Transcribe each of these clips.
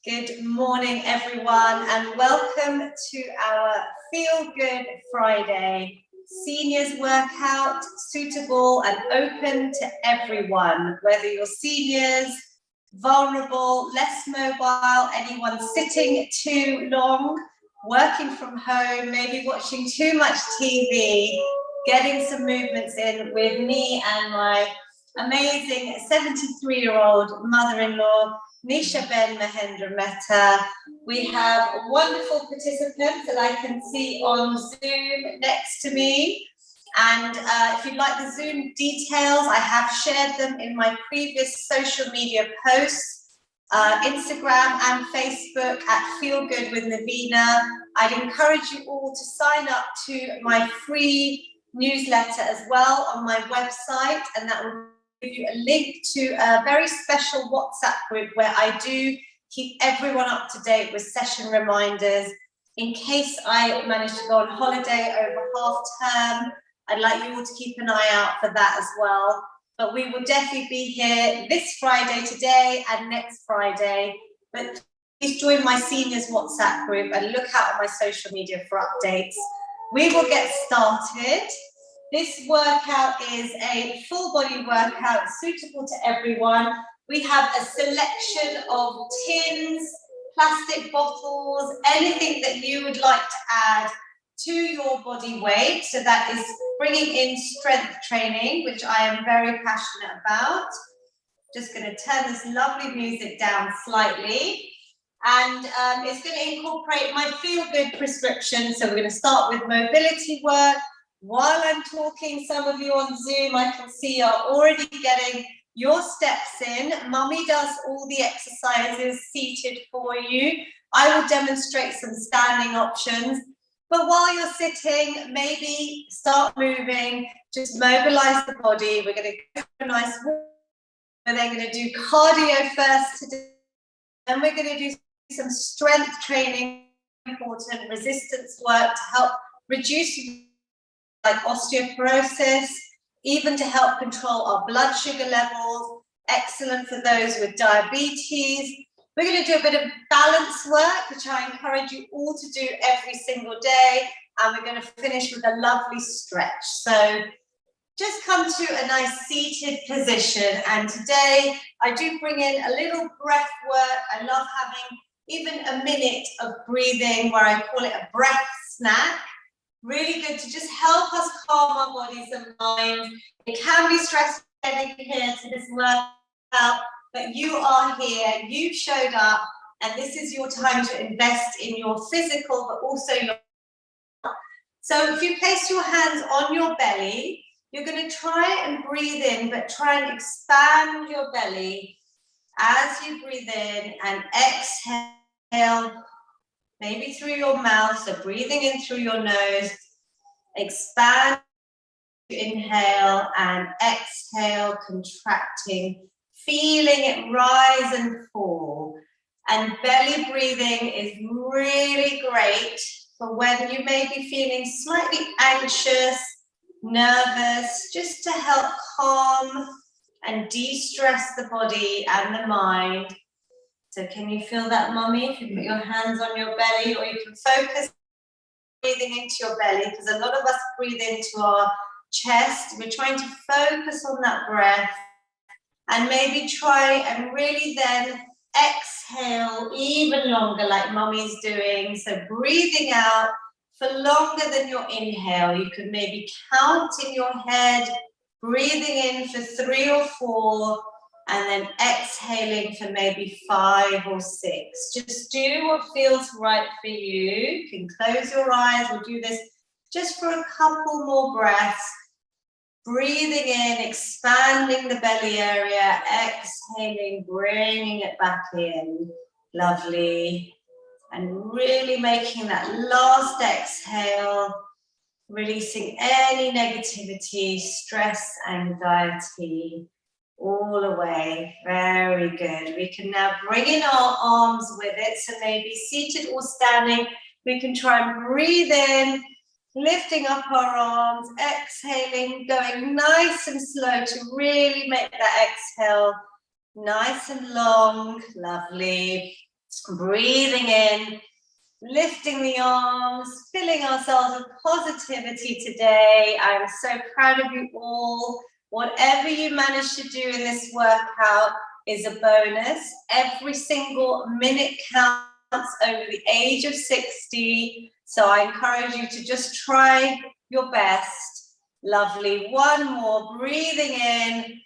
Good morning, everyone, and welcome to our Feel Good Friday seniors workout, suitable and open to everyone, whether you're seniors, vulnerable, less mobile, anyone sitting too long, working from home, maybe watching too much TV, getting some movements in with me and my amazing 73-year-old mother-in-law, Nisha Ben Mahendra Mehta. We have wonderful participants that I can see on Zoom next to me. And if you'd like the Zoom details, I have shared them in my previous social media posts, Instagram and Facebook at FeelGoodwithlavina. I'd encourage you all to sign up to my free newsletter as well on my website, and that will give you a link to a very special WhatsApp group where I do keep everyone up to date with session reminders. In case I manage to go on holiday over half term, I'd like you all to keep an eye out for that as well. But we will definitely be here this Friday today and next Friday. But please join my seniors WhatsApp group and look out on my social media for updates. We will get started. This workout is a full body workout suitable to everyone. We have a selection of tins, plastic bottles, anything that you would like to add to your body weight. So that is bringing in strength training, which I am very passionate about. Just going to turn this lovely music down slightly. And it's going to incorporate my Feel Good prescription. So we're going to start with mobility work. While I'm talking, some of you on Zoom, I can see are already getting your steps in. Mummy does all the exercises seated for you. I will demonstrate some standing options. But while you're sitting, maybe start moving, just mobilize the body. We're going to go for a nice walk. We're then going to do cardio first today. Then we're going to do some strength training, important resistance work to help reduce like osteoporosis, even to help control our blood sugar levels, excellent for those with diabetes. We're going to do a bit of balance work, which I encourage you all to do every single day, and we're going to finish with a lovely stretch. So just come to a nice seated position, and today I do bring in a little breath work. I love having even a minute of breathing, where I call it a breath snack. Really good to just help us calm our bodies and minds. It can be stressful getting here to this workout, but you are here, you've showed up, and this is your time to invest in your physical, but also your. So if you place your hands on your belly, you're going to try and breathe in, but try and expand your belly as you breathe in, and exhale. Maybe through your mouth, so breathing in through your nose, expand, inhale, and exhale, contracting, feeling it rise and fall. And belly breathing is really great for when you may be feeling slightly anxious, nervous, just to help calm and de-stress the body and the mind. So can you feel that, Mummy? If you put your hands on your belly, or you can focus breathing into your belly, because a lot of us breathe into our chest. We're trying to focus on that breath, and maybe try and really then exhale even longer, like Mummy's doing. So breathing out for longer than your inhale. You could maybe count in your head, breathing in for 3 or 4, and then exhaling for maybe 5 or 6. Just do what feels right for you. You can close your eyes. We'll do this just for a couple more breaths. Breathing in, expanding the belly area, exhaling, bringing it back in. Lovely. And really making that last exhale, releasing any negativity, stress, anxiety, all away. Very good. We can now bring in our arms with it. So maybe seated or standing, we can try and breathe in, lifting up our arms, exhaling, going nice and slow to really make that exhale nice and long. Lovely. Breathing in, lifting the arms, filling ourselves with positivity today. I'm so proud of you all. Whatever you manage to do in this workout is a bonus. Every single minute counts over the age of 60. So I encourage you to just try your best. Lovely. One more. Breathing in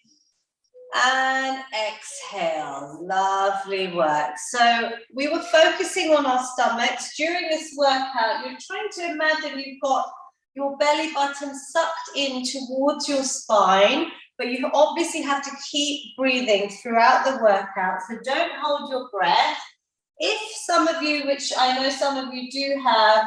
and exhale. Lovely work. So we were focusing on our stomachs. During this workout, you're trying to imagine you've got your belly button sucked in towards your spine, but you obviously have to keep breathing throughout the workout. So don't hold your breath. If some of you, which I know some of you do have,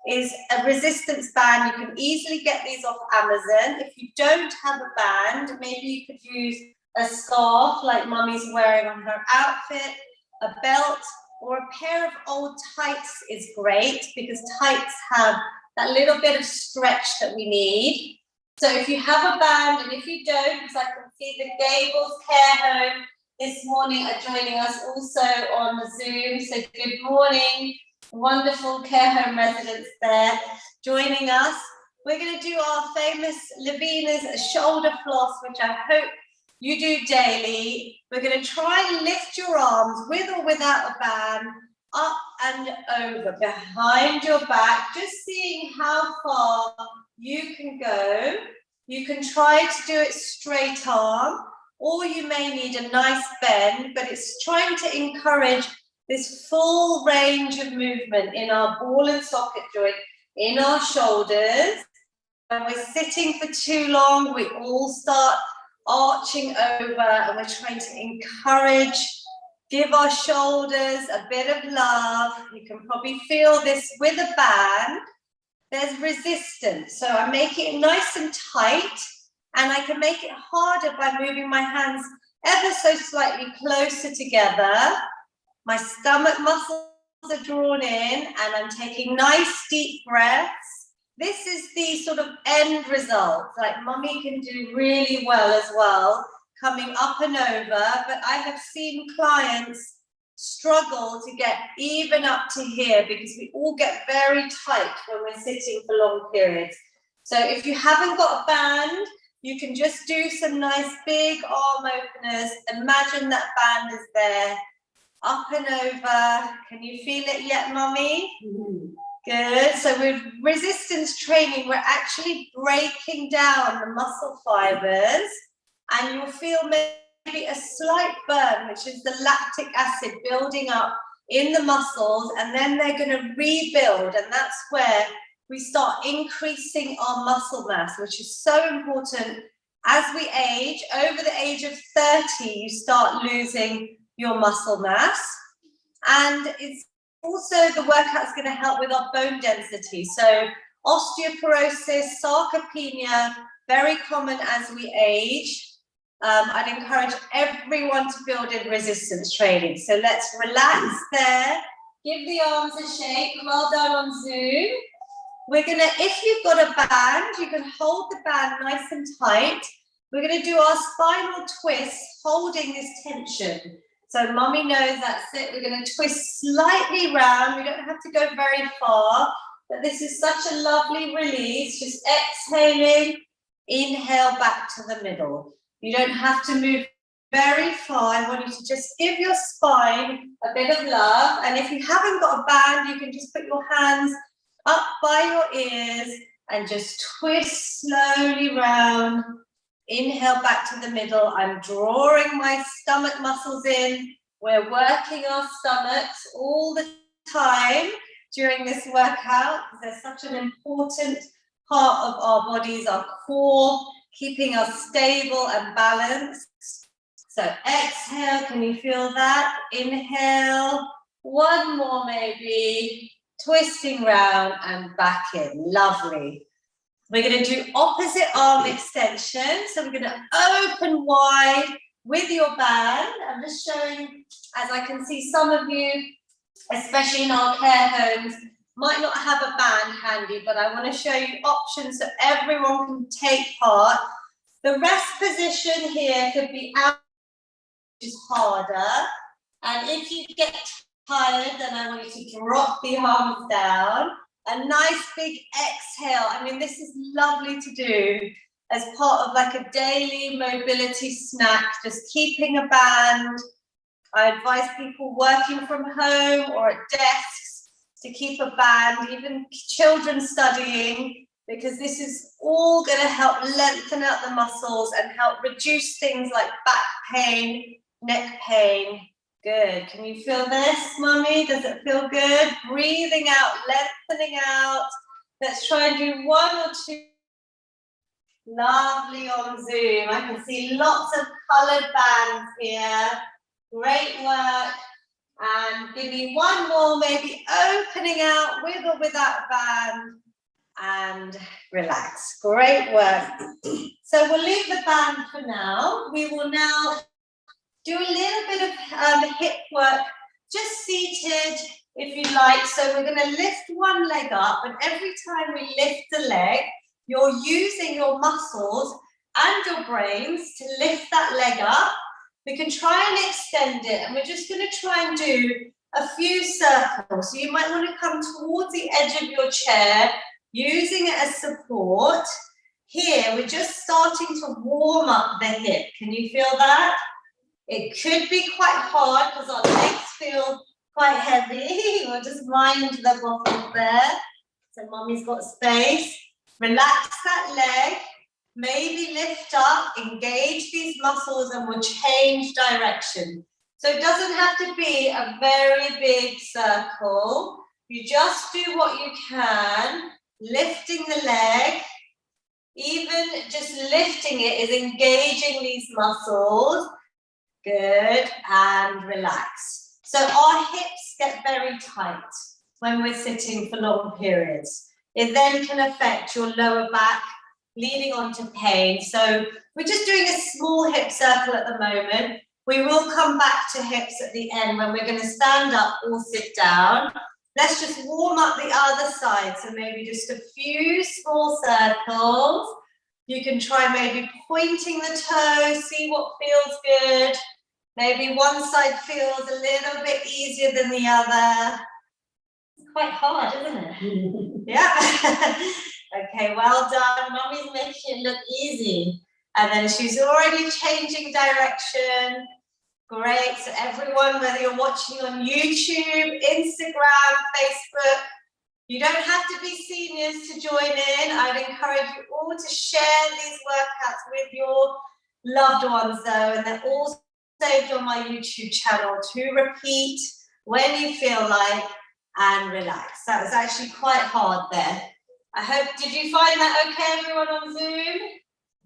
is a resistance band, you can easily get these off Amazon. If you don't have a band, maybe you could use a scarf like Mummy's wearing on her outfit, a belt, or a pair of old tights is great because tights have that little bit of stretch that we need. So if you have a band, and if you don't, because I can see the Gables Care Home this morning are joining us also on Zoom. So good morning, wonderful care home residents there joining us. We're going to do our famous Lavina's shoulder floss, which I hope you do daily. We're going to try and lift your arms with or without a band, up and over, behind your back, just seeing how far you can go. You can try to do it straight arm, or you may need a nice bend, but it's trying to encourage this full range of movement in our ball and socket joint, in our shoulders. When we're sitting for too long, we all start arching over, and we're trying to encourage, give our shoulders a bit of love. You can probably feel this with a band. There's resistance, so I'm making it nice and tight, and I can make it harder by moving my hands ever so slightly closer together. My stomach muscles are drawn in, and I'm taking nice deep breaths. This is the sort of end result, like Mummy can do really well as well, coming up and over, but I have seen clients struggle to get even up to here because we all get very tight when we're sitting for long periods. So if you haven't got a band, you can just do some nice big arm openers. Imagine that band is there, up and over. Can you feel it yet, Mummy? Mm-hmm. Good. So with resistance training, we're actually breaking down the muscle fibers, and you'll feel maybe a slight burn, which is the lactic acid building up in the muscles, and then they're going to rebuild, and that's where we start increasing our muscle mass, which is so important. As we age, over the age of 30, you start losing your muscle mass, and it's also the workout's going to help with our bone density. So osteoporosis, sarcopenia, very common as we age. I'd encourage everyone to build in resistance training. So let's relax there. Give the arms a shake. Well done on Zoom. We're going to, if you've got a band, you can hold the band nice and tight. We're going to do our spinal twist, holding this tension. So Mummy knows that's it. We're going to twist slightly round. We don't have to go very far, but this is such a lovely release. Just exhaling, inhale back to the middle. You don't have to move very far. I want you to just give your spine a bit of love. And if you haven't got a band, you can just put your hands up by your ears and just twist slowly round. Inhale back to the middle. I'm drawing my stomach muscles in. We're working our stomachs all the time during this workout because they're such an important part of our bodies, our core, keeping us stable and balanced. So exhale, can you feel that? Inhale, one more maybe, twisting round and back in, lovely. We're going to do opposite arm extension. So we're going to open wide with your band. I'm just showing, as I can see some of you, especially in our care homes, might not have a band handy, but I want to show you options so everyone can take part. The rest position here could be out, which is harder. And if you get tired, then I want you to drop the arms down. A nice big exhale. I mean, this is lovely to do as part of like a daily mobility snack, just keeping a band. I advise people working from home or at desks to keep a band, even children studying, because this is all going to help lengthen out the muscles and help reduce things like back pain, neck pain. Good. Can you feel this, Mummy? Does it feel good? Breathing out, lengthening out. Let's try and do 1 or 2. Lovely on Zoom. I can see lots of coloured bands here. Great work. And give me 1 more, maybe opening out with or without band. And relax. Great work. So we'll leave the band for now. We will now do a little bit of hip work, just seated if you like. So we're going to lift one leg up, and every time we lift the leg, you're using your muscles and your brains to lift that leg up. We can try and extend it, and we're just going to try and do a few circles. So you might want to come towards the edge of your chair, using it as support. Here, we're just starting to warm up the hip. Can you feel that? It could be quite hard because our legs feel quite heavy. We'll just mind the bottom there. So Mummy's got space. Relax that leg. Maybe lift up, engage these muscles, and we'll change direction. So it doesn't have to be a very big circle. You just do what you can, lifting the leg. Even just lifting it is engaging these muscles. Good, and relax. So our hips get very tight when we're sitting for long periods. It then can affect your lower back, leading on to pain. So we're just doing a small hip circle at the moment. We will come back to hips at the end when we're going to stand up or sit down. Let's just warm up the other side. So maybe just a few small circles. You can try maybe pointing the toes, see what feels good. Maybe one side feels a little bit easier than the other. It's quite hard, isn't it? Yeah. Okay, well done. Mummy's making it look easy. And then she's already changing direction. Great. So everyone, whether you're watching on YouTube, Instagram, Facebook, you don't have to be seniors to join in. I'd encourage you all to share these workouts with your loved ones though, and they're all saved on my YouTube channel to repeat when you feel like, and relax. That was actually quite hard there. I hope, did you find that okay, everyone on Zoom?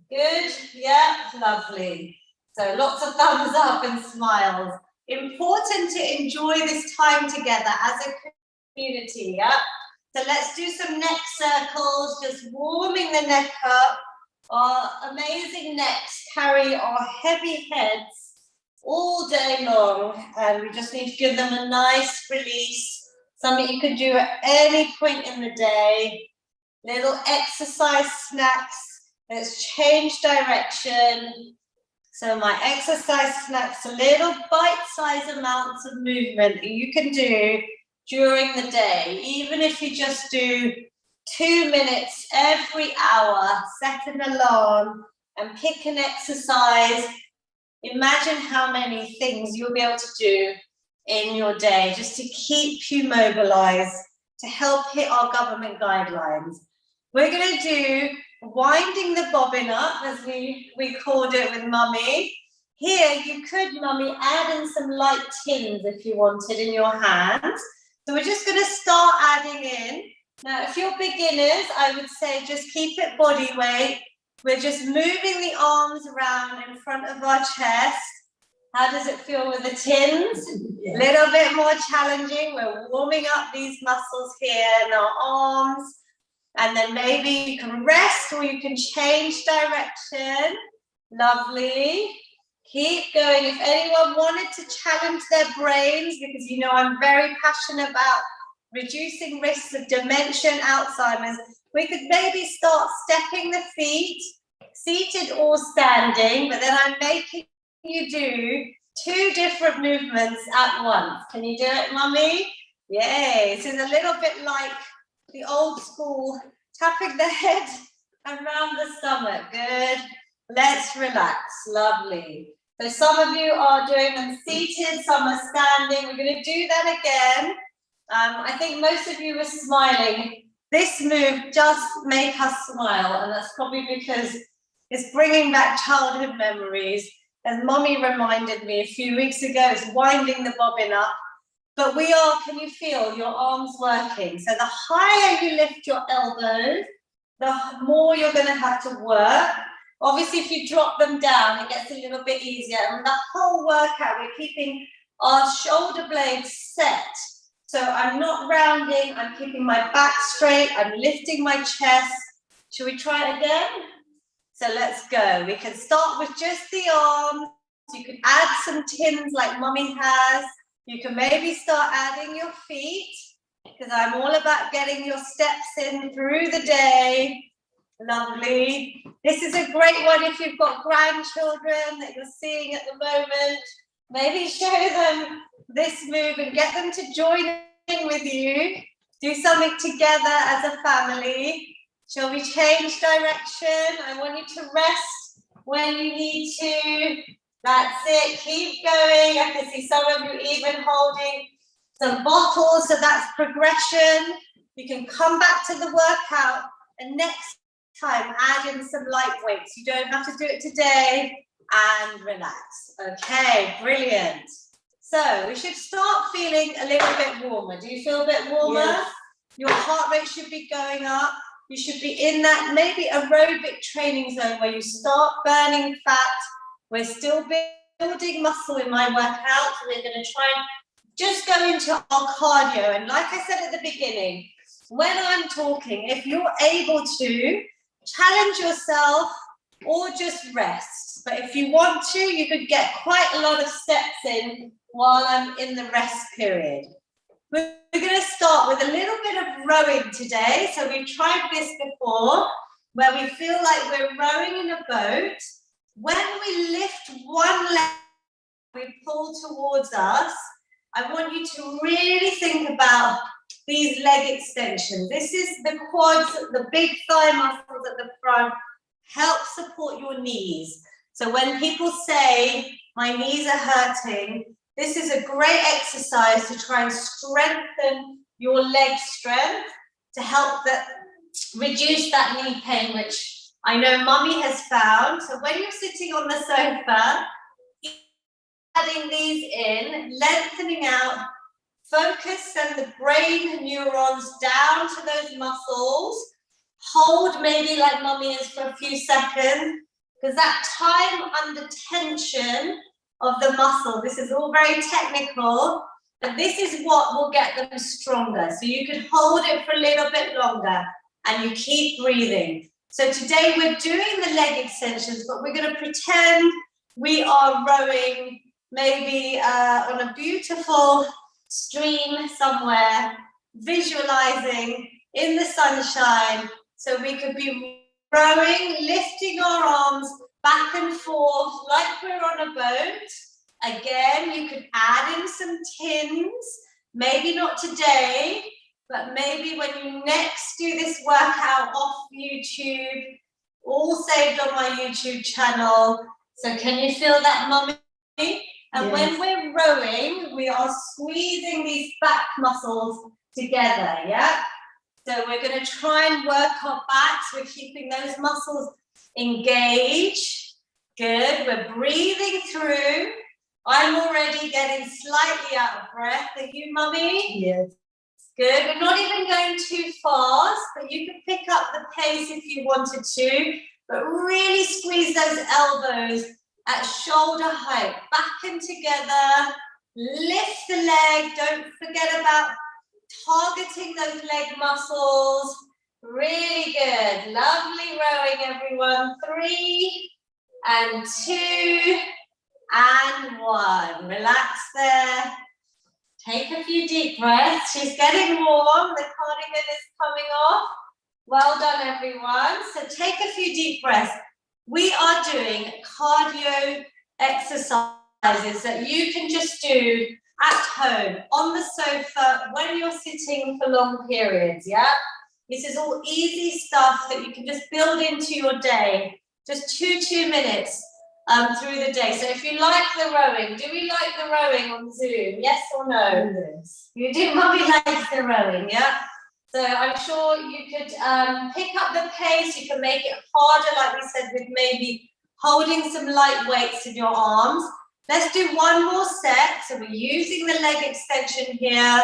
Good? Yeah, lovely. So lots of thumbs up and smiles. Important to enjoy this time together as a community, yeah? So let's do some neck circles, just warming the neck up. Our amazing necks carry our heavy heads all day long, and we just need to give them a nice release. Something you can do at any point in the day. Little exercise snacks. Let's change direction. So my exercise snacks are little bite-sized amounts of movement that you can do during the day. Even if you just do 2 minutes every hour, set an alarm and pick an exercise. Imagine how many things you'll be able to do in your day just to keep you mobilized, to help hit our government guidelines. We're going to do winding the bobbin up, as we called it with Mummy. Here you could, Mummy, add in some light tins if you wanted in your hands. So we're just going to start adding in. Now, if you're beginners, I would say just keep it body weight. We're just moving the arms around in front of our chest. How does it feel with the tins? A little bit more challenging. We're warming up these muscles here in our arms. And then maybe you can rest or you can change direction. Lovely. Keep going. If anyone wanted to challenge their brains, because you know I'm very passionate about reducing risks of dementia and Alzheimer's, we could maybe start stepping the feet, seated or standing, but then I'm making you do 2 different movements at once. Can you do it, Mummy? Yay. This is a little bit like the old school tapping the head around the stomach. Good. Let's relax. Lovely. So some of you are doing them seated, some are standing. We're going to do that again. I think most of you were smiling. This move does make us smile, and that's probably because it's bringing back childhood memories. As Mommy reminded me a few weeks ago, it's winding the bobbin up. But we are, can you feel your arms working? So the higher you lift your elbows, the more you're going to have to work. Obviously, if you drop them down, it gets a little bit easier. And the whole workout, we're keeping our shoulder blades set. So I'm not rounding, I'm keeping my back straight, I'm lifting my chest. Should we try it again? So let's go. We can start with just the arms. You can add some tins like Mummy has. You can maybe start adding your feet, because I'm all about getting your steps in through the day. Lovely. This is a great one if you've got grandchildren that you're seeing at the moment. Maybe show them this move and get them to join in with you. Do something together as a family. Shall we change direction? I want you to rest when you need to. That's it. Keep going. I can see some of you even holding some bottles, so that's progression. You can come back to the workout and next time add in some light weights. You don't have to do it today, and relax. Okay, brilliant. So we should start feeling a little bit warmer. Do you feel a bit warmer? Yes. Your heart rate should be going up. You should be in that maybe aerobic training zone where you start burning fat. We're still building muscle in my workout. So we're going to try and just go into our cardio. And like I said at the beginning, when I'm talking, if you're able to, challenge yourself or just rest. But if you want to, you could get quite a lot of steps in while I'm in the rest period. We're going to start with a little bit of rowing today. So we've tried this before, where we feel like we're rowing in a boat. When we lift one leg, we pull towards us. I want you to really think about these leg extensions. This is the quads, the big thigh muscles at the front, help support your knees. So when people say, my knees are hurting, this is a great exercise to try and strengthen your leg strength to help reduce that knee pain, which I know Mummy has found. So when you're sitting on the sofa, adding these in, lengthening out, focus and the brain neurons down to those muscles. Hold maybe like Mummy is for a few seconds, because that time under tension of the muscle, this is all very technical, but this is what will get them stronger. So you can hold it for a little bit longer and you keep breathing. So today we're doing the leg extensions, but we're going to pretend we are rowing maybe on a beautiful stream somewhere, visualizing in the sunshine. So we could be rowing, lifting our arms back and forth like we're on a boat. Again, you could add in some tins, maybe not today, but maybe when you next do this workout off YouTube, all saved on my YouTube channel. So can you feel that, Mummy? And yes. When we're rowing, we are squeezing these back muscles together, yeah? So we're going to try and work our backs. We're keeping those muscles engaged. Good. We're breathing through. I'm already getting slightly out of breath. Are you, Mummy? Yes. Good. We're not even going too fast, but you can pick up the pace if you wanted to. But really squeeze those elbows at shoulder height. Back and together. Lift the leg. Don't forget about targeting those leg muscles. Really good. Lovely rowing, everyone. 3 and 2 and 1. Relax there. Take a few deep breaths. She's getting warm. The cardigan is coming off. Well done, everyone. So take a few deep breaths. We are doing cardio exercises that you can just do at home, on the sofa, when you're sitting for long periods, yeah? This is all easy stuff that you can just build into your day, just 2 minutes through the day. So if you like the rowing, do we like the rowing on Zoom? Yes or no? Yes. You do, Mummy likes the rowing, yeah? So I'm sure you could pick up the pace, you can make it harder, like we said, with maybe holding some light weights in your arms. Let's do one more set. So we're using the leg extension here.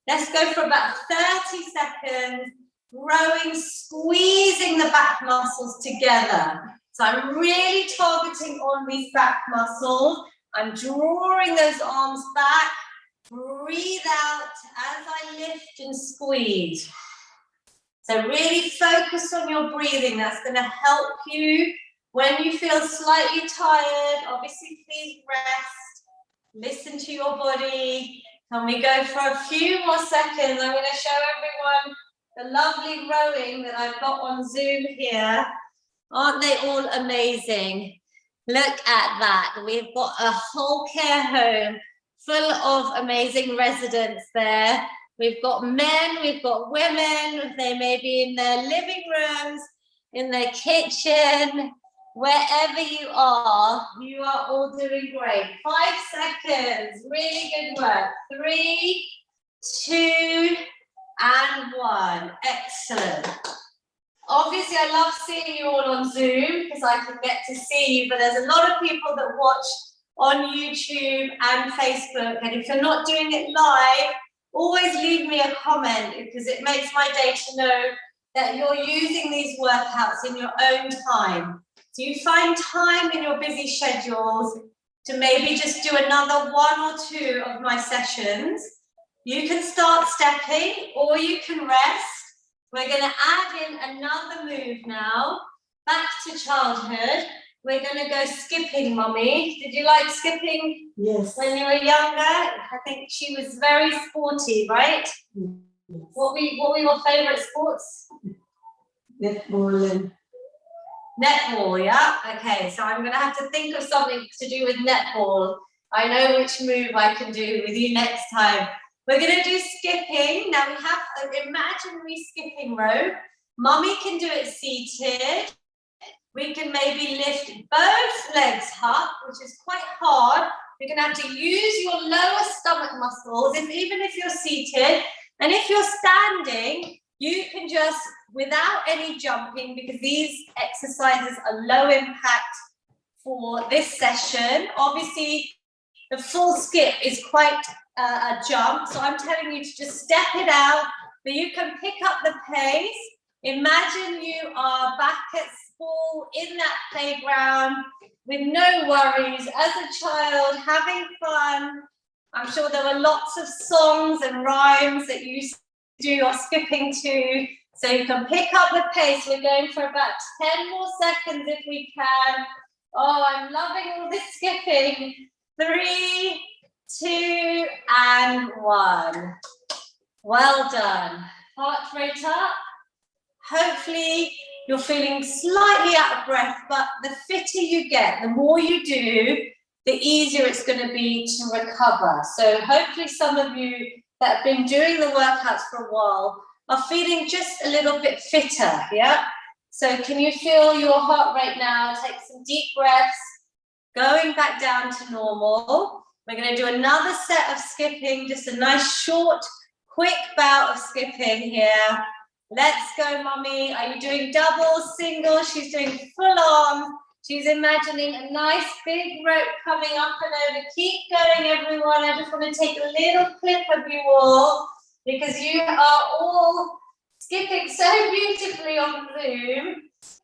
Let's go for about 30 seconds, rowing, squeezing the back muscles together. So I'm really targeting on these back muscles. I'm drawing those arms back. Breathe out as I lift and squeeze. So really focus on your breathing. That's going to help you when you feel slightly tired. Obviously, please rest. Listen to your body. Can we go for a few more seconds? I'm going to show everyone the lovely rowing that I've got on Zoom here. Aren't they all amazing? Look at that. We've got a whole care home full of amazing residents there. We've got men, we've got women. They may be in their living rooms, in their kitchen, wherever you are all doing great. 5 seconds, really good work. 3, 2, and 1. Excellent. Obviously, I love seeing you all on Zoom because I can get to see you, but there's a lot of people that watch on YouTube and Facebook, and if you're not doing it live, always leave me a comment because it makes my day to know that you're using these workouts in your own time. So you find time in your busy schedules to maybe just do another 1 or 2 of my sessions. You can start stepping or you can rest. We're going to add in another move now, back to childhood. We're going to go skipping, Mummy. Did you like skipping? Yes. When you were younger? I think she was very sporty, right? Yes. What were your favourite sports? Netball. Netball, yeah? Okay, so I'm going to have to think of something to do with netball. I know which move I can do with you next time. We're going to do skipping. Now we have an imaginary skipping rope. Mummy can do it seated. We can maybe lift both legs up, which is quite hard. You're going to have to use your lower stomach muscles, even if you're seated. And if you're standing, you can just, without any jumping, because these exercises are low impact for this session. Obviously, the full skip is quite a jump. So I'm telling you to just step it out, but you can pick up the pace. Imagine you are back at school in that playground with no worries, as a child, having fun. I'm sure there were lots of songs and rhymes that you used to do your skipping to. So you can pick up the pace. We're going for about 10 more seconds if we can. Oh, I'm loving all this skipping. 3, 2, and 1. Well done. Heart rate up. Hopefully you're feeling slightly out of breath, but the fitter you get, the more you do, the easier it's going to be to recover. So hopefully some of you that have been doing the workouts for a while are feeling just a little bit fitter, yeah? So can you feel your heart rate now? Take some deep breaths, going back down to normal. We're going to do another set of skipping, just a nice short, quick bout of skipping here. Let's go, Mummy. Are you doing double, single? She's doing full on. She's imagining a nice big rope coming up and over. Keep going, everyone. I just want to take a little clip of you all because you are all skipping so beautifully on Zoom.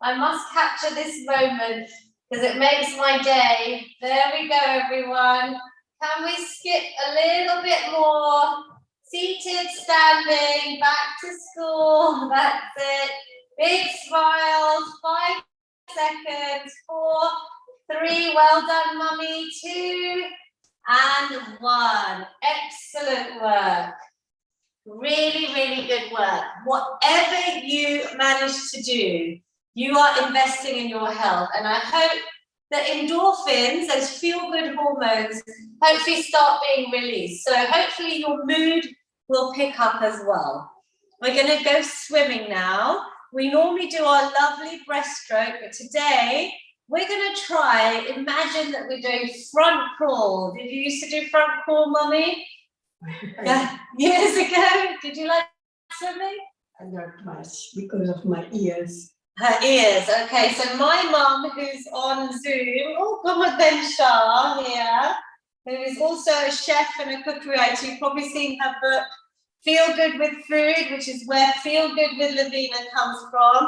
I must capture this moment because it makes my day. There we go, everyone. Can we skip a little bit more? Seated, standing, back to school. That's it. Big smiles. 5 seconds. 4, 3. Well done, Mummy. 2, and 1. Excellent work. Really, really good work. Whatever you manage to do, you are investing in your health. And I hope the endorphins, those feel-good hormones, hopefully start being released. So hopefully your mood will pick up as well. We're going to go swimming now. We normally do our lovely breaststroke, but today we're going to try, imagine that we're doing front crawl. Did you used to do front crawl, Mummy? Years ago? Did you like swimming? Not much because of my ears. Her ears, okay. So my mum, who's on Zoom, Gomaden Shah here, who is also a chef and a cookery writer. You've probably seen her book, Feel Good with Food, which is where Feel Good with Lavina comes from.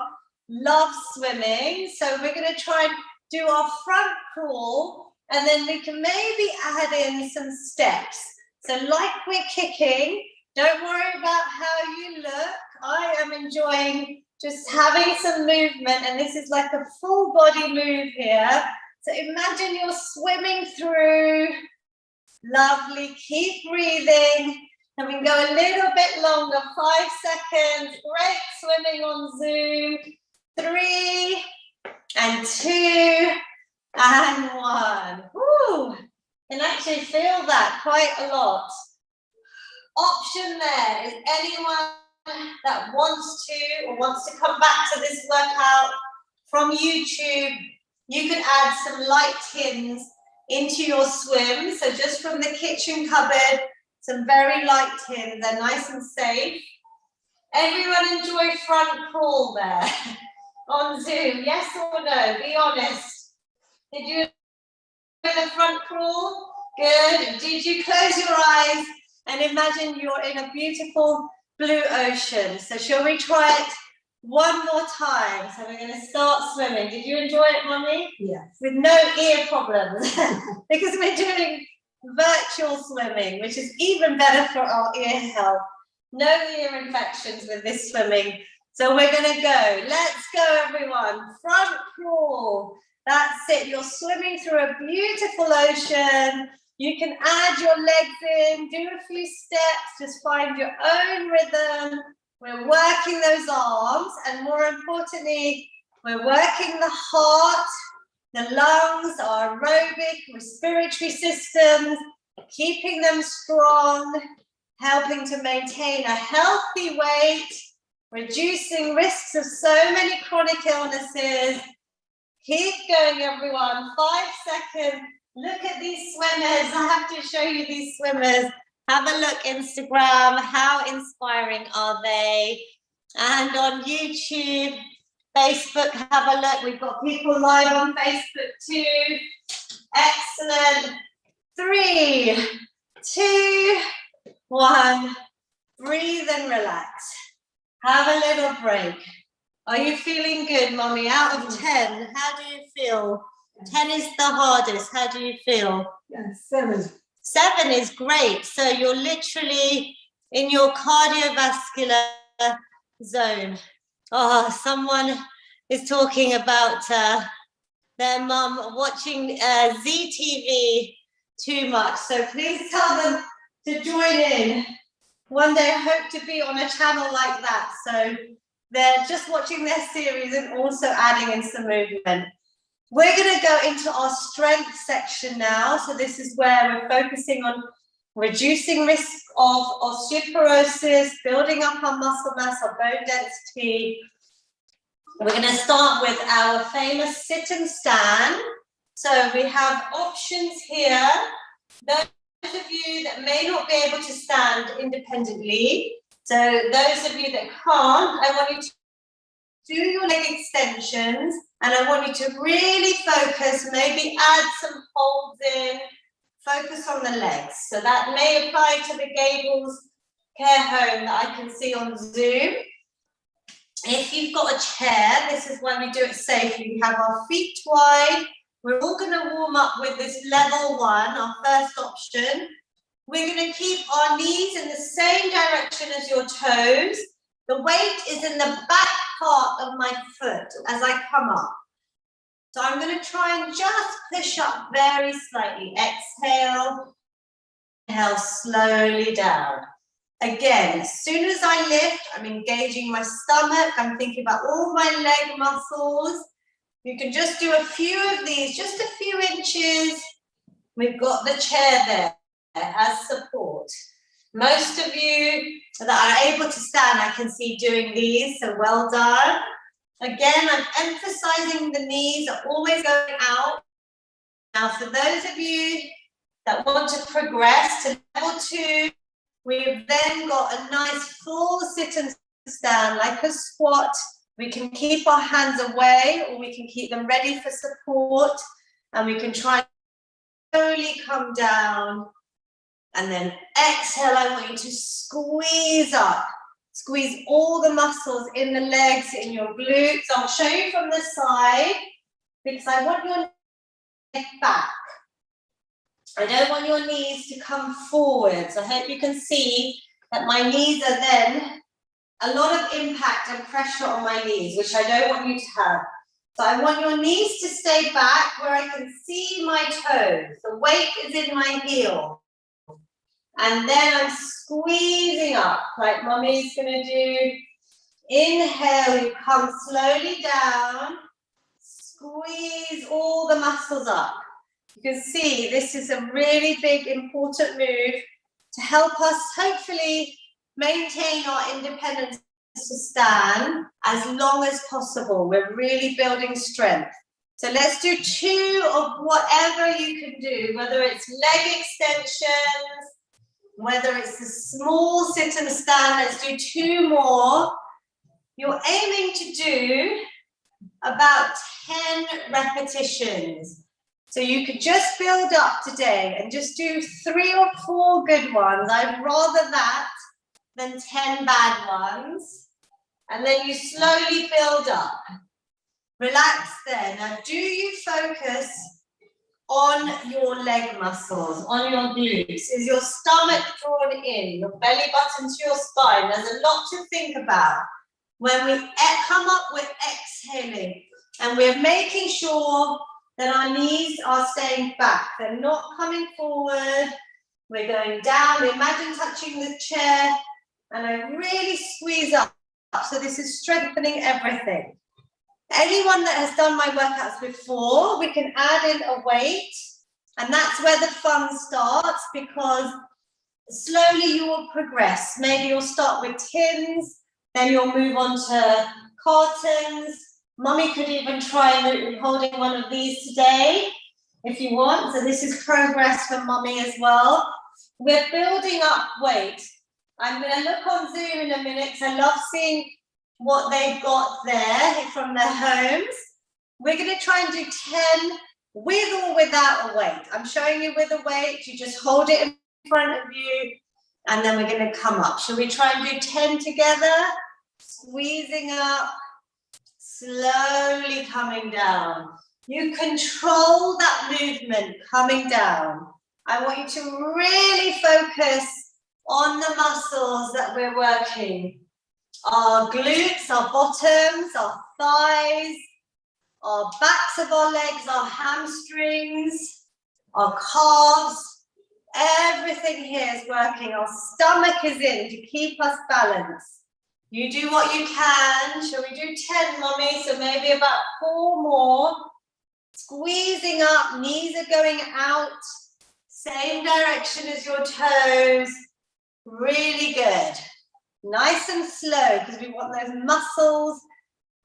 Loves swimming. So we're going to try and do our front crawl, and then we can maybe add in some steps. So like we're kicking, don't worry about how you look. I am enjoying just having some movement, and this is like a full body move here. So imagine you're swimming through. Lovely, keep breathing. And we can go a little bit longer, 5 seconds. Great swimming on Zoom. 3 and 2 and 1. Woo! Can actually feel that quite a lot. Option there is anyone that wants to or wants to come back to this workout from YouTube, you can add some light tins into your swim. So just from the kitchen cupboard, some very light tins. They're nice and safe. Everyone enjoy front crawl there on Zoom? Yes or no? Be honest. Did you enjoy the front crawl? Good. Did you close your eyes and imagine you're in a beautiful blue ocean? So shall we try it one more time? So we're going to start swimming. Did you enjoy it, Mummy? Yes. With no ear problems because we're doing virtual swimming, which is even better for our ear health. No ear infections with this swimming. So we're going to go. Let's go, everyone. Front crawl. That's it. You're swimming through a beautiful ocean. You can add your legs in, do a few steps, just find your own rhythm. We're working those arms, and more importantly, we're working the heart, the lungs, our aerobic, respiratory systems, keeping them strong, helping to maintain a healthy weight, reducing risks of so many chronic illnesses. Keep going, everyone. 5 seconds. Look at these swimmers. I have to show you these swimmers. Have a look, Instagram. How inspiring are they? And on YouTube, Facebook, have a look. We've got people live on Facebook too. Excellent. 3, 2, 1. Breathe and relax. Have a little break. Are you feeling good, Mummy? Out of 10, how do you feel? 10 is the hardest. How do you feel? Yes, 7. 7 is great. So you're literally in your cardiovascular zone. Oh, someone is talking about their mum watching ZTV too much. So please tell them to join in. One day I hope to be on a channel like that. So they're just watching their series and also adding in some movement. We're going to go into our strength section now. So this is where we're focusing on reducing risk of osteoporosis, building up our muscle mass, our bone density. We're going to start with our famous sit and stand. So we have options here. Those of you that may not be able to stand independently, so those of you that can't, I want you to do your leg extensions, and I want you to really focus, maybe add some holds in, focus on the legs. So that may apply to the Gables care home that I can see on Zoom. If you've got a chair, this is when we do it safely. We have our feet wide. We're all going to warm up with this level 1, our first option. We're going to keep our knees in the same direction as your toes. The weight is in the back part of my foot as I come up. So I'm going to try and just push up very slightly. Exhale. Inhale slowly down. Again, as soon as I lift, I'm engaging my stomach. I'm thinking about all my leg muscles. You can just do a few of these, just a few inches. We've got the chair there as support. Most of you that are able to stand, I can see doing these, so well done. Again, I'm emphasizing the knees are always going out. Now, for those of you that want to progress to level 2, we've then got a nice full sit and stand, like a squat. We can keep our hands away, or we can keep them ready for support, and we can try and slowly come down. And then exhale, I want you to squeeze up. Squeeze all the muscles in the legs, in your glutes. I'll show you from the side, because I want your neck back. I don't want your knees to come forwards. I hope you can see that my knees are then a lot of impact and pressure on my knees, which I don't want you to have. So I want your knees to stay back where I can see my toes. The weight is in my heel. And then I'm squeezing up, like Mummy's gonna do. Inhale, you come slowly down. Squeeze all the muscles up. You can see this is a really big, important move to help us hopefully maintain our independence to stand as long as possible. We're really building strength. So let's do 2 of whatever you can do, whether it's leg extensions, whether it's a small sit and stand. Let's do 2 more. You're aiming to do about 10 repetitions. So you could just build up today and just do 3 or 4 good ones. I'd rather that than 10 bad ones. And then you slowly build up. Relax there. Now, do you focus on your leg muscles, on your glutes? Is your stomach drawn in, your belly button to your spine? There's a lot to think about. When we come up, we're exhaling and we're making sure that our knees are staying back. They're not coming forward. We're going down. Imagine touching the chair, and I really squeeze up. So this is strengthening everything. Anyone that has done my workouts before, we can add in a weight, and that's where the fun starts, because slowly you will progress. Maybe you'll start with tins, then you'll move on to cartons. Mummy could even try holding one of these today if you want. So this is progress for Mummy as well. We're building up weight. I'm going to look on Zoom in a minute because I love seeing what they've got there from their homes. We're going to try and do 10 with or without a weight. I'm showing you with a weight. You just hold it in front of you, and then we're going to come up. Shall we try and do 10 together? Squeezing up, slowly coming down. You control that movement coming down. I want you to really focus on the muscles that we're working. Our glutes, our bottoms, our thighs, our backs of our legs, our hamstrings, our calves. Everything here is working. Our stomach is in to keep us balanced. You do what you can. Shall we do 10, Mummy? So maybe about 4 more. Squeezing up, knees are going out. Same direction as your toes. Really good. Nice and slow, because we want those muscles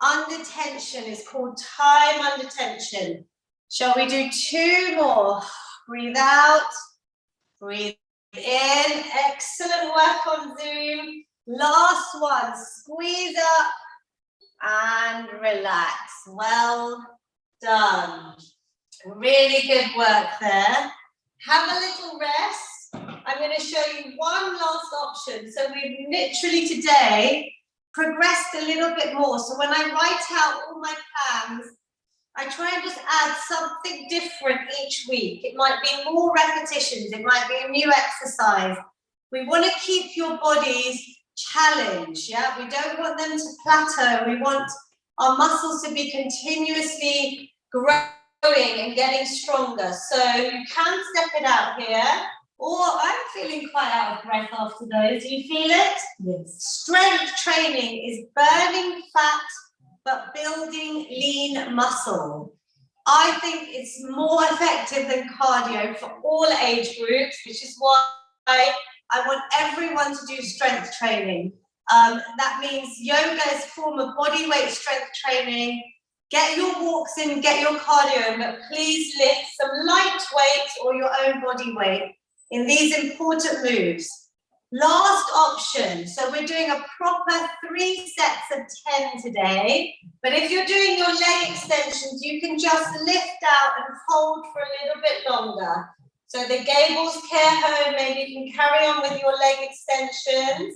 under tension. It's called time under tension. Shall we do 2 more? Breathe out. Breathe in. Excellent work on Zoom. Last one. Squeeze up and relax. Well done. Really good work there. Have a little rest. I'm going to show you one last option. So we've literally today progressed a little bit more. So when I write out all my plans, I try and just add something different each week. It might be more repetitions. It might be a new exercise. We want to keep your bodies challenged. Yeah, we don't want them to plateau. We want our muscles to be continuously growing and getting stronger. So you can step it out here. Or I'm feeling quite out of breath after those. Do you feel it? Yes. Strength training is burning fat but building lean muscle. I think it's more effective than cardio for all age groups, which is why I want everyone to do strength training. That means yoga is a form of body weight strength training. Get your walks in, get your cardio in, but please lift some light weights or your own body weight in these important moves. Last option, so we're doing a proper 3 sets of 10 today, but if you're doing your leg extensions, you can just lift out and hold for a little bit longer. So the Gables care home, maybe you can carry on with your leg extensions.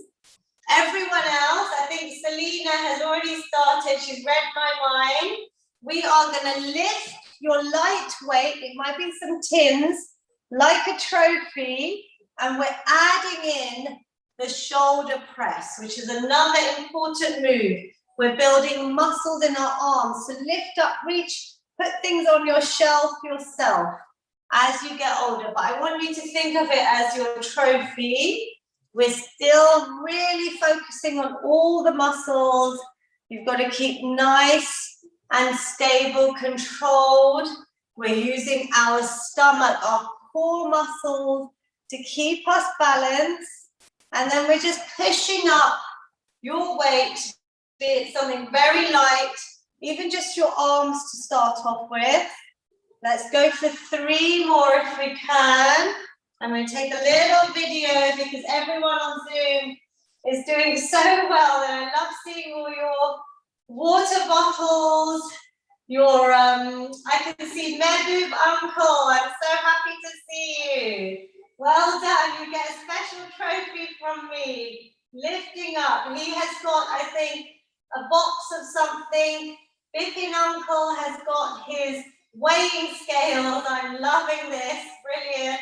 Everyone else, I think Selena has already started, she's read my mind. We are going to lift your light weight, it might be some tins, like a trophy, and we're adding in the shoulder press, which is another important move. We're building muscles in our arms, so lift up, reach, put things on your shelf yourself as you get older, but I want you to think of it as your trophy. We're still really focusing on all the muscles. You've got to keep nice and stable, controlled. We're using our stomach, our core muscles to keep us balanced. And then we're just pushing up your weight, be it something very light, even just your arms to start off with. Let's go for 3 more if we can. I'm going to take a little video because everyone on Zoom is doing so well. And I love seeing all your water bottles, your, I can see Mehboob Uncle. I'm so happy to see you. Well done. You get a special trophy from me. Lifting up. He has got, I think, a box of something. Bipin Uncle has got his weighing scales. I'm loving this. Brilliant.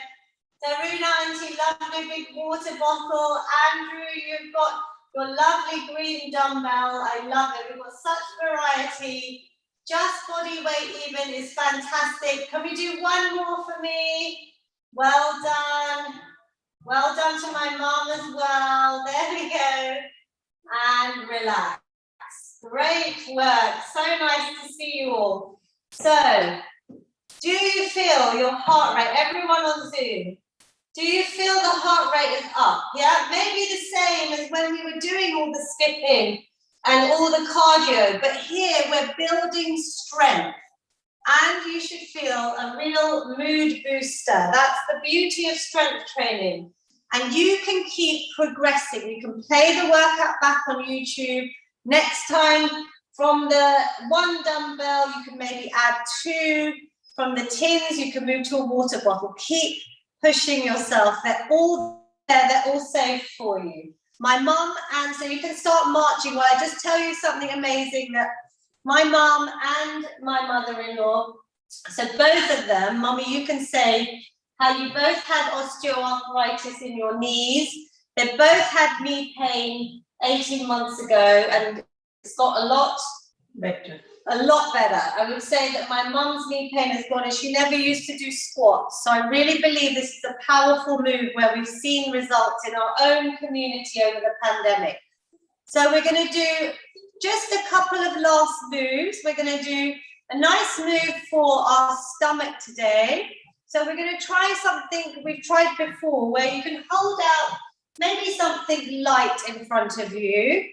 Taruna Auntie, lovely big water bottle. Andrew, you've got your lovely green dumbbell. I love it. We've got such variety. Just body weight even is fantastic. Can we do one more for me? Well done. Well done to my mom as well. There we go. And relax. Great work. So nice to see you all. So, do you feel your heart rate? Everyone on Zoom. Do you feel the heart rate is up? Yeah, maybe the same as when we were doing all the skipping and all the cardio, but here we're building strength and you should feel a real mood booster. That's the beauty of strength training. And you can keep progressing. You can play the workout back on YouTube. Next time, from the 1 dumbbell, you can maybe add 2. From the tins, you can move to a water bottle. Keep pushing yourself. They're all there. They're all safe for you. My mum, and so you can start marching. Well, I just tell you something amazing that my mum and my mother-in-law, so both of them, Mummy, you can say how you both had osteoarthritis in your knees. They both had knee pain 18 months ago, and it's got a lot better. A lot better. I would say that my mum's knee pain has gone and she never used to do squats. So I really believe this is a powerful move where we've seen results in our own community over the pandemic. So we're going to do just a couple of last moves. We're going to do a nice move for our stomach today. So we're going to try something we've tried before where you can hold out maybe something light in front of you.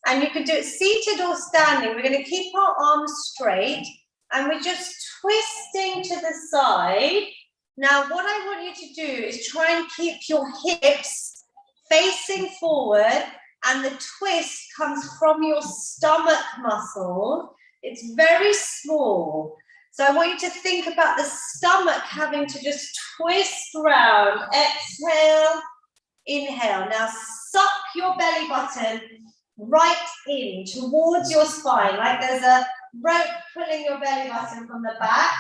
And you can do it seated or standing. We're going to keep our arms straight and we're just twisting to the side. Now, what I want you to do is try and keep your hips facing forward and the twist comes from your stomach muscle. It's very small. So I want you to think about the stomach having to just twist around. Exhale, inhale. Now, suck your belly button right in towards your spine, like there's a rope pulling your belly button from the back.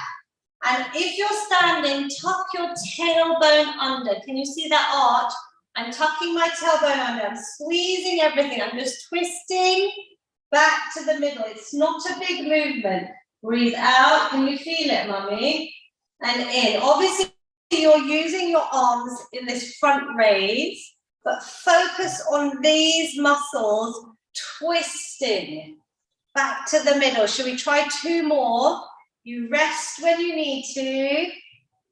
And if you're standing, tuck your tailbone under. Can you see that arch? I'm tucking my tailbone under. I'm squeezing everything. I'm just twisting back to the middle. It's not a big movement. Breathe out. Can you feel it, Mummy? And in. Obviously, you're using your arms in this front raise, but focus on these muscles twisting back to the middle. Should we try 2 more? You rest when you need to.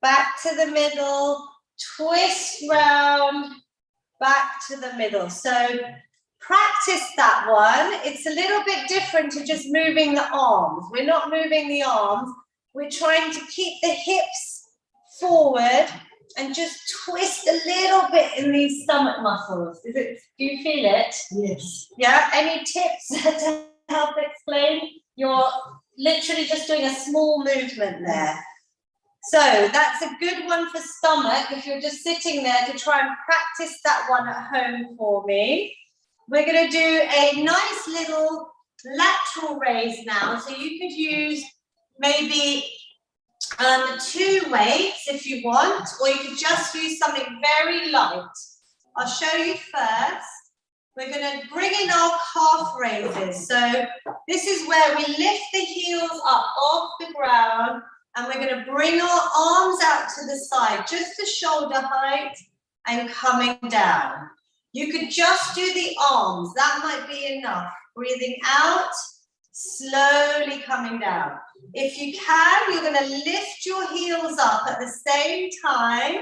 Back to the middle, twist round, back to the middle. So practice that one. It's a little bit different to just moving the arms. We're not moving the arms. We're trying to keep the hips forward and just twist a little bit in these stomach muscles. Do you feel it? Yes. Yeah, any tips to help explain? You're literally just doing a small movement there. So that's a good one for stomach if you're just sitting there to try and practice that one at home for me. We're going to do a nice little lateral raise now. So you could use maybe 2 weights if you want, or you could just use something very light. I'll show you first. We're going to bring in our calf raises. So this is where we lift the heels up off the ground. And we're going to bring our arms out to the side, just to shoulder height and coming down. You could just do the arms. That might be enough. Breathing out, slowly coming down. If you can, you're going to lift your heels up at the same time.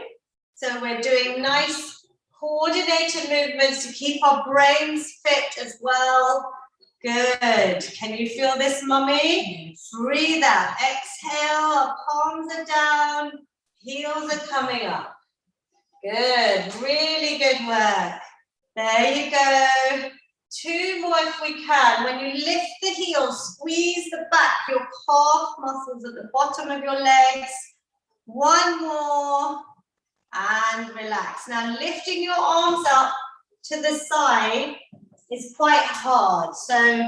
So we're doing nice coordinated movements to keep our brains fit as well. Good. Can you feel this, mummy? Yes. Breathe out. Exhale. Our palms are down. Heels are coming up. Good. Really good work. There you go. 2 more if we can. When you lift the heels, squeeze the back, your calf muscles at the bottom of your legs. 1 more. And relax. Now lifting your arms up to the side is quite hard. So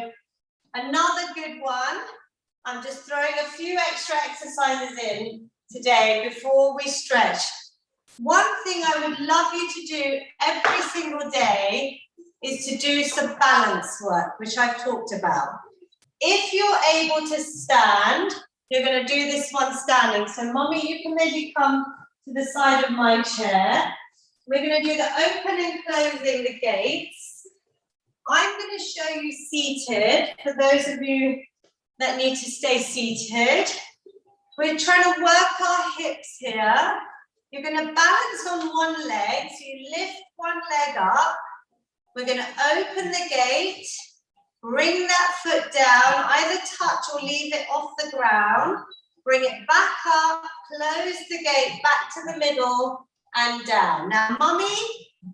another good one. I'm just throwing a few extra exercises in today before we stretch. One thing I would love you to do every single day is to do some balance work, which I've talked about. If you're able to stand, you're going to do this one standing. So mummy, you can maybe come to the side of my chair. We're going to do the open and closing the gates. I'm going to show you seated, for those of you that need to stay seated. We're trying to work our hips here. You're going to balance on one leg, so you lift one leg up. We're going to open the gate, bring that foot down, either touch or leave it off the ground. Bring it back up, close the gate, back to the middle and down. Now, mummy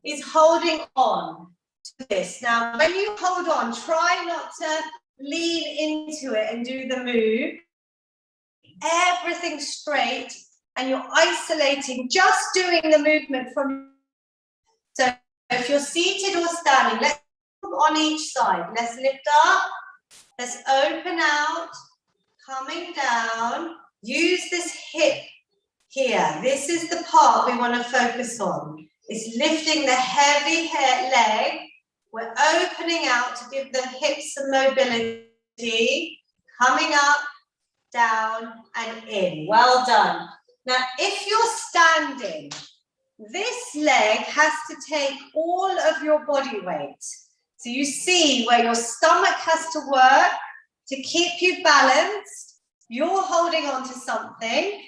is holding on to this. Now, when you hold on, try not to lean into it and do the move. Everything straight, and you're isolating, just doing the movement from. So if you're seated or standing, let's move on each side. Let's lift up, let's open out, coming down. Use this hip here. This is the part we want to focus on. It's lifting the heavy leg. We're opening out to give the hips some mobility. Coming up, down and in. Well done. Now, if you're standing, this leg has to take all of your body weight. So you see where your stomach has to work to keep you balanced. You're holding on to something.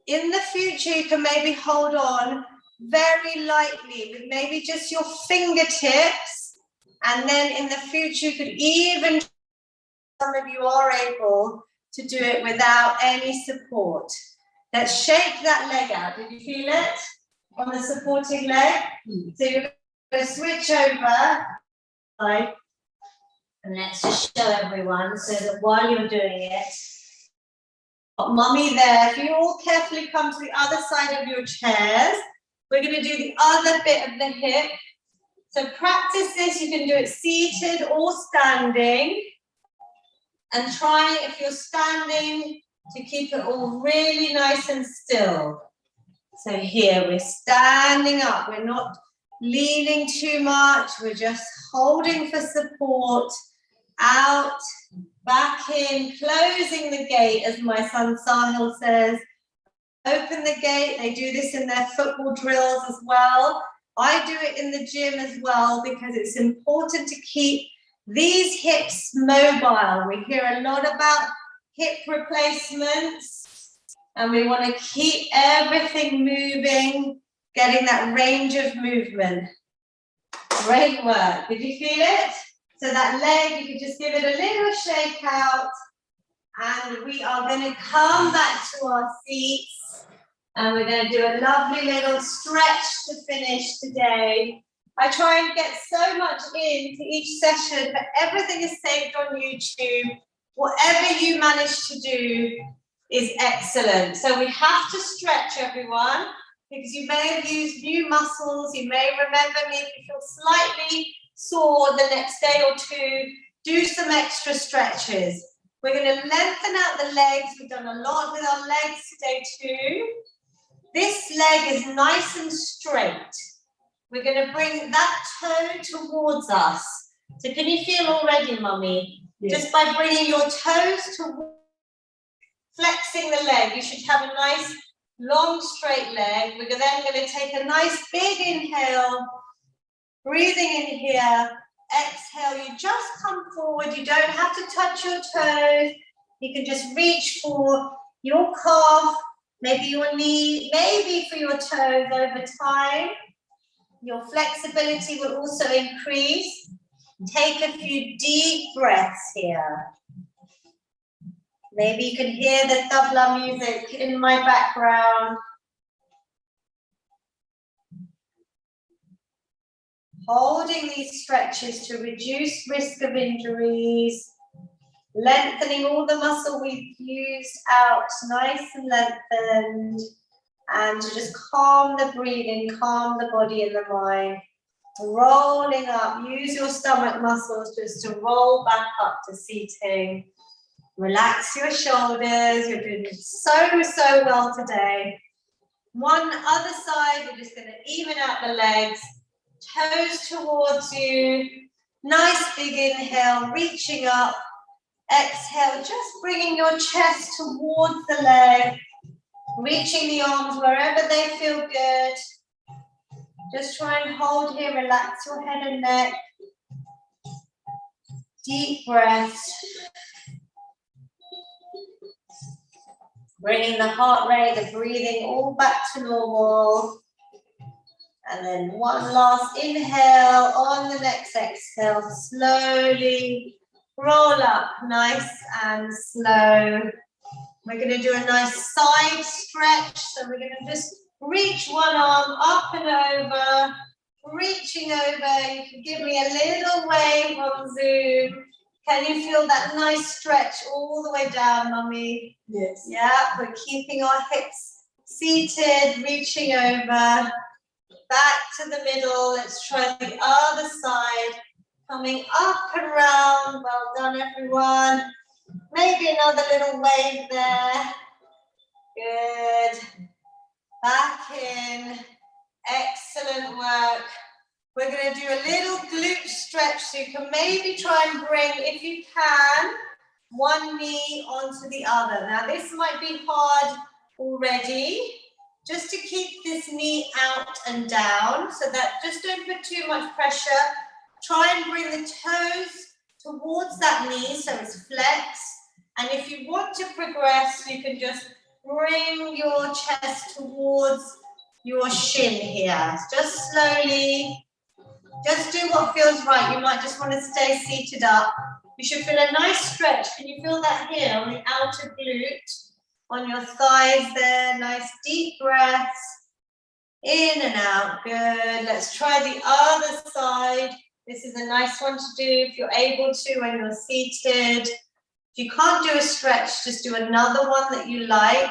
In the future, you can maybe hold on very lightly with maybe just your fingertips. And then in the future, you could even, some of you are able to do it without any support. Let's shake that leg out. Did you feel it on the supporting leg? So you're going to switch over. And let's just show everyone so that while you're doing it, mummy there, if you all carefully come to the other side of your chairs, we're going to do the other bit of the hip. So practice this. You can do it seated or standing. And try, if you're standing, to keep it all really nice and still. So here, we're standing up. We're not leaning too much. We're just holding for support. Out, back in, closing the gate, as my son Sahil says. Open the gate. They do this in their football drills as well. I do it in the gym as well because it's important to keep These hips mobile. We hear a lot about hip replacements, and we want to keep everything moving, getting that range of movement. Great work. Did you feel it? So that leg, you can just give it a little shake out, and we are going to come back to our seats, and we're going to do a lovely little stretch to finish today. I try and get so much into each session, but everything is saved on YouTube. Whatever you manage to do is excellent. So we have to stretch, everyone, because you may have used new muscles. You may remember me if you feel slightly sore the next day or two, do some extra stretches. We're going to lengthen out the legs. We've done a lot with our legs today too. This leg is nice and straight. We're going to bring that toe towards us. So can you feel already, Mummy? Yes. Just by bringing your toes to flexing the leg, you should have a nice long straight leg. We're then going to take a nice big inhale, breathing in here. Exhale, you just come forward. You don't have to touch your toes. You can just reach for your calf, maybe your knee, maybe for your toes over time. Your flexibility will also increase. Take a few deep breaths here. Maybe you can hear the tabla music in my background. Holding these stretches to reduce risk of injuries. Lengthening all the muscle we've used out, nice and lengthened. And to just calm the breathing, calm the body and the mind. Rolling up, use your stomach muscles just to roll back up to seating. Relax your shoulders, you're doing so well today. One other side, we're just going to even out the legs, toes towards you. Nice big inhale, reaching up. Exhale, just bringing your chest towards the leg. Reaching the arms wherever they feel good. Just try and hold here, relax your head and neck. Deep breaths. Bringing the heart rate, the breathing all back to normal. And then one last inhale. On the next exhale, slowly roll up, nice and slow. We're going to do a nice side stretch. So we're going to just reach one arm up and over, reaching over. You can give me a little wave on Zoom. Can you feel that nice stretch all the way down, Mummy? Yes. Yeah, we're keeping our hips seated, reaching over, back to the middle. Let's try the other side. Coming up and round. Well done, everyone. Maybe another little wave there. Good. Back in. Excellent work. We're going to do a little glute stretch, so you can maybe try and bring, if you can, one knee onto the other. Now this might be hard already. Just to keep this knee out and down, so that just don't put too much pressure. Try and bring the toes towards that knee so it's flexed. And if you want to progress, you can just bring your chest towards your shin here. Just slowly, just do what feels right. You might just want to stay seated up. You should feel a nice stretch. Can you feel that here on the outer glute, on your thighs there? Nice deep breaths, in and out. Good. Let's try the other side. This is a nice one to do if you're able to when you're seated. If you can't do a stretch, just do another one that you like.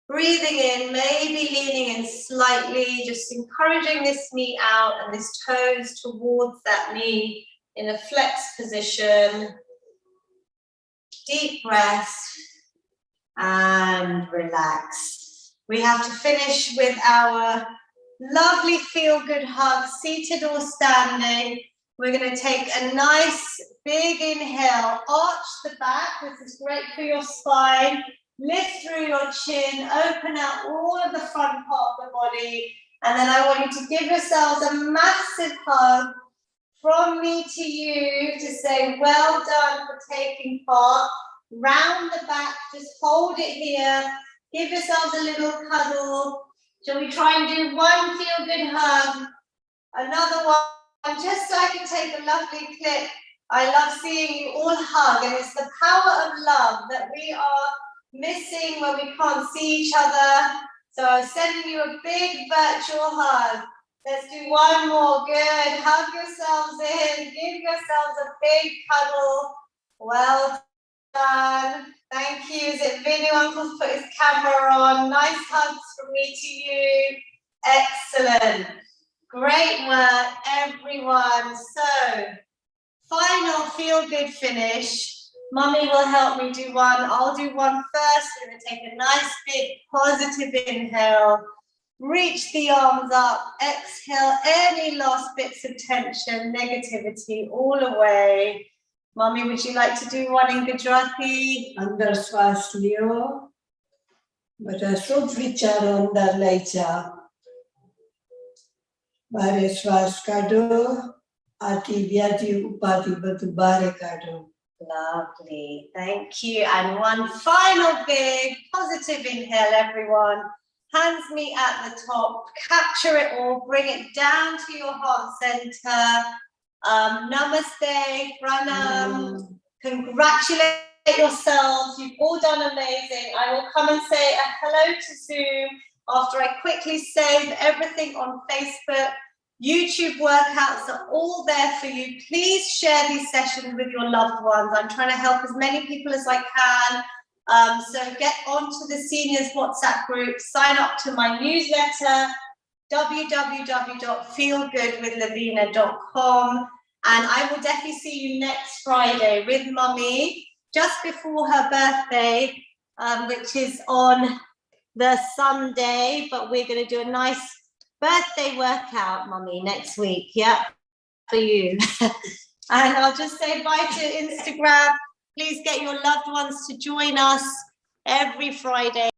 Breathing in, maybe leaning in slightly, just encouraging this knee out and this toes towards that knee in a flex position. Deep breaths and relax. We have to finish with our lovely feel-good hug, seated or standing. We're going to take a nice big inhale, arch the back. This is great for your spine. Lift through your chin, open out all of the front part of the body. And then I want you to give yourselves a massive hug from me to you to say well done for taking part. Round the back, just hold it here. Give yourselves a little cuddle. Shall we try and do one feel good hug? Another one, just so I can take a lovely clip. I love seeing you all hug, and it's the power of love that we are missing when we can't see each other. So I'm sending you a big virtual hug. Let's do one more. Good. Hug yourselves in. Give yourselves a big cuddle. Well done. Thank you. Is it Vinny? Uncle's put his camera on. Nice hugs from me to you. Excellent. Great work, everyone. So, final feel good finish. Mummy will help me do one. I'll do one first. We're going to take a nice big positive inhale. Reach the arms up. Exhale any lost bits of tension, negativity, all away. Mummy, would you like to do one in Gujarati? Andar શ્વાસ લ્યો, બધા શુભ વિચારો અંદર લઈ જાઓ. બારે શ્વાસ કાઢો, આથી વ્યાધિ ઉપાધિ બધું બારે કાઢો. Lovely, thank you. And one final big positive inhale, everyone. Hands meet at the top, capture it all, bring it down to your heart center. Namaste, pranam. Congratulate yourselves, you've all done amazing. I will come and say a hello to Zoom after I quickly save everything on Facebook. YouTube workouts are all there for you. Please share these sessions with your loved ones. I'm trying to help as many people as I can. So get onto the seniors WhatsApp group, sign up to my newsletter, www.feelgoodwithlavina.com. And I will definitely see you next Friday with Mummy, just before her birthday, which is on the Sunday. But we're going to do a nice birthday workout, Mummy, next week. Yeah, for you. And I'll just say bye to Instagram. Please get your loved ones to join us every Friday.